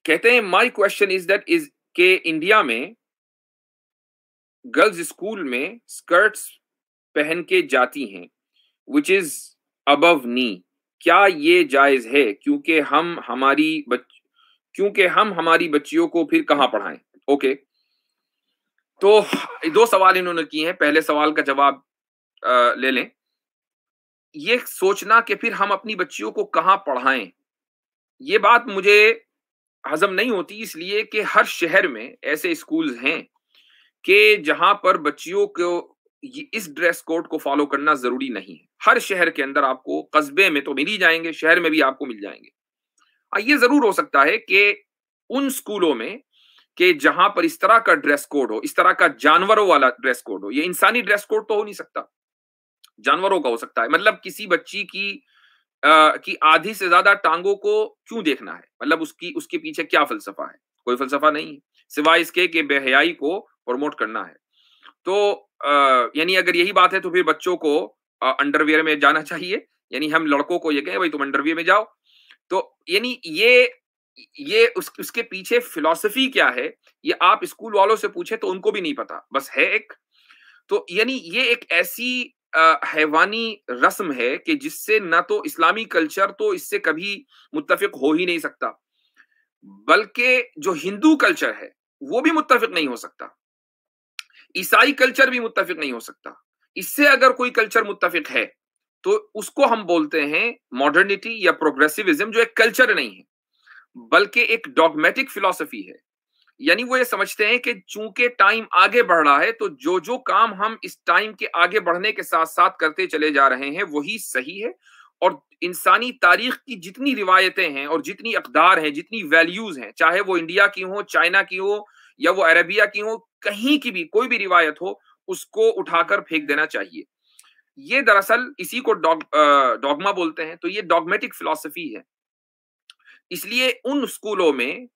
कहते हैं my question is that is के इंडिया में गर्ल्स स्कूल में स्कर्ट्स पहन के जाती हैं विच इज अबव नी, क्या ये जायज है? क्योंकि हम हमारी बच्चियों को फिर कहाँ पढ़ाएं? ओके, तो दो सवाल इन्होंने किए हैं। पहले सवाल का जवाब ले लें। ये सोचना कि फिर हम अपनी बच्चियों को कहाँ पढ़ाएं, ये बात मुझे हजम नहीं होती, इसलिए कि हर शहर में ऐसे स्कूल्स हैं कि जहां पर बच्चियों को इस ड्रेस कोड को फॉलो करना जरूरी नहीं है। हर शहर के अंदर आपको, कस्बे में तो मिल ही जाएंगे, शहर में भी आपको मिल जाएंगे। ये जरूर हो सकता है कि उन स्कूलों में कि जहां पर इस तरह का ड्रेस कोड हो, इस तरह का जानवरों वाला ड्रेस कोड हो, ये इंसानी ड्रेस कोड तो हो नहीं सकता, जानवरों का हो सकता है। मतलब किसी बच्ची की आधी से ज्यादा टांगों को क्यों देखना है? मतलब उसके पीछे क्या फलसफा है? कोई फलसफा नहीं है, सिवाय इसके कि बेहयाई को प्रमोट करना है। तो यानी अगर यही बात है तो फिर बच्चों को अंडरवियर में जाना चाहिए। यानी हम लड़कों को ये कहें भाई तुम अंडरवियर में जाओ, तो यानी ये उसके पीछे फिलॉसफी क्या है, ये आप स्कूल वालों से पूछे तो उनको भी नहीं पता, बस है एक। तो यानी ये एक ऐसी हैवानी रस्म है कि जिससे ना तो इस्लामी कल्चर तो इससे कभी मुत्तफिक हो ही नहीं सकता, बल्कि जो हिंदू कल्चर है वो भी मुत्तफिक नहीं हो सकता, ईसाई कल्चर भी मुत्तफिक नहीं हो सकता। इससे अगर कोई कल्चर मुत्तफिक है तो उसको हम बोलते हैं मॉडर्निटी या प्रोग्रेसिविज्म, जो एक कल्चर नहीं है बल्कि एक डॉगमेटिक फिलॉसफी है। यानी वो ये समझते हैं कि चूंकि टाइम आगे बढ़ रहा है तो जो जो काम हम इस टाइम के आगे बढ़ने के साथ साथ करते चले जा रहे हैं वही सही है। और इंसानी तारीख की जितनी रिवायतें हैं और जितनी अकदार हैं, जितनी वैल्यूज हैं, चाहे वो इंडिया की हो, चाइना की हो या वो अरेबिया की हो, कहीं की भी कोई भी रिवायत हो, उसको उठाकर फेंक देना चाहिए। ये दरअसल इसी को डॉगमा बोलते हैं। तो ये डॉगमेटिक फिलॉसफी है। इसलिए उन स्कूलों में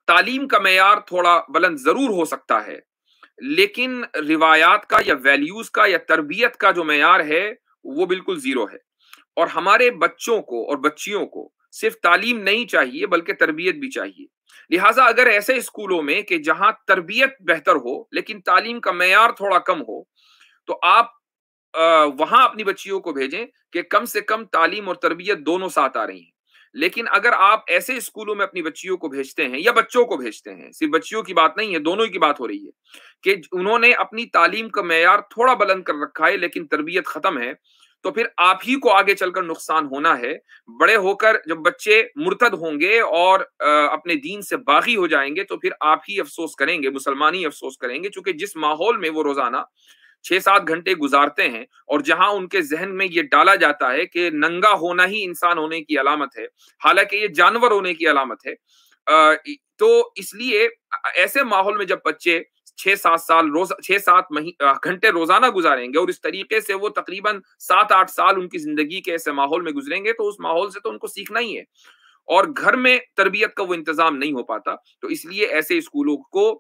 तालीम का मेयार थोड़ा बुलंद जरूर हो सकता है, लेकिन रिवायात का या वैल्यूज का या तरबियत का जो मेयार है वो बिल्कुल जीरो है। और हमारे बच्चों को और बच्चियों को सिर्फ तालीम नहीं चाहिए बल्कि तरबियत भी चाहिए। लिहाजा अगर ऐसे स्कूलों में कि जहां तरबियत बेहतर हो लेकिन तालीम का मेयार थोड़ा कम हो, तो आप वहां अपनी बच्चियों को भेजें कि कम से कम तालीम और तरबियत दोनों साथ आ रही हैं। लेकिन अगर आप ऐसे स्कूलों में अपनी बच्चियों को भेजते हैं या बच्चों को भेजते हैं, सिर्फ बच्चियों की बात नहीं है, दोनों की बात हो रही है, कि उन्होंने अपनी तालीम का मेयार थोड़ा बुलंद कर रखा है लेकिन तरबियत खत्म है, तो फिर आप ही को आगे चलकर नुकसान होना है। बड़े होकर जब बच्चे मुर्तद होंगे और अपने दीन से बागी हो जाएंगे तो फिर आप ही अफसोस करेंगे, मुसलमान ही अफसोस करेंगे, क्योंकि जिस माहौल में वो रोजाना 6-7 घंटे गुजारते हैं और जहां उनके जहन में ये डाला जाता है कि नंगा होना ही इंसान होने की अलामत है, हालांकि ये जानवर होने की अलामत है। तो इसलिए ऐसे माहौल में जब बच्चे 6-7 साल रोज 6-7 घंटे रोजाना गुजारेंगे और इस तरीके से वो तकरीबन 7-8 साल उनकी जिंदगी के ऐसे माहौल में गुजरेंगे, तो उस माहौल से तो उनको सीखना ही है और घर में तरबियत का वो इंतजाम नहीं हो पाता। तो इसलिए ऐसे स्कूलों को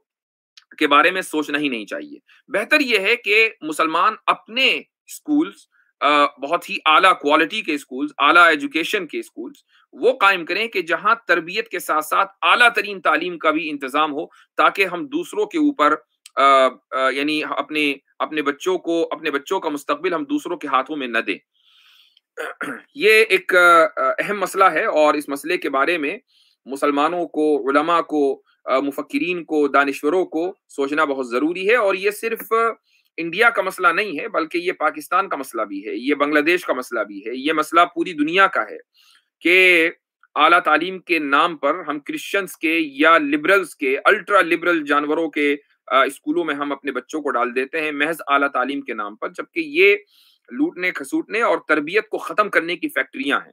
के बारे में सोचना ही नहीं चाहिए। बेहतर यह है कि मुसलमान अपने स्कूल्स, बहुत ही आला क्वालिटी के स्कूल्स, आला एजुकेशन के स्कूल्स वो कायम करें कि जहां तरबियत के साथ साथ आला तरीन तालीम का भी इंतजाम हो, ताकि हम दूसरों के ऊपर यानी अपने अपने बच्चों का मुस्तकबिल हम दूसरों के हाथों में न दें। ये एक अहम मसला है और इस मसले के बारे में मुसलमानों को, उलमा को, मुफक्किरीन को, दानिश्वरों को सोचना बहुत ज़रूरी है। और ये सिर्फ इंडिया का मसला नहीं है बल्कि ये पाकिस्तान का मसला भी है, ये बांग्लादेश का मसला भी है, ये मसला पूरी दुनिया का है कि आला तालीम के नाम पर हम क्रिश्चियंस के या लिबरल्स के, अल्ट्रा लिबरल जानवरों के स्कूलों में हम अपने बच्चों को डाल देते हैं महज आला तालीम के नाम पर, जबकि ये लूटने, खसूटने और तरबियत को खत्म करने की फैक्ट्रियां हैं।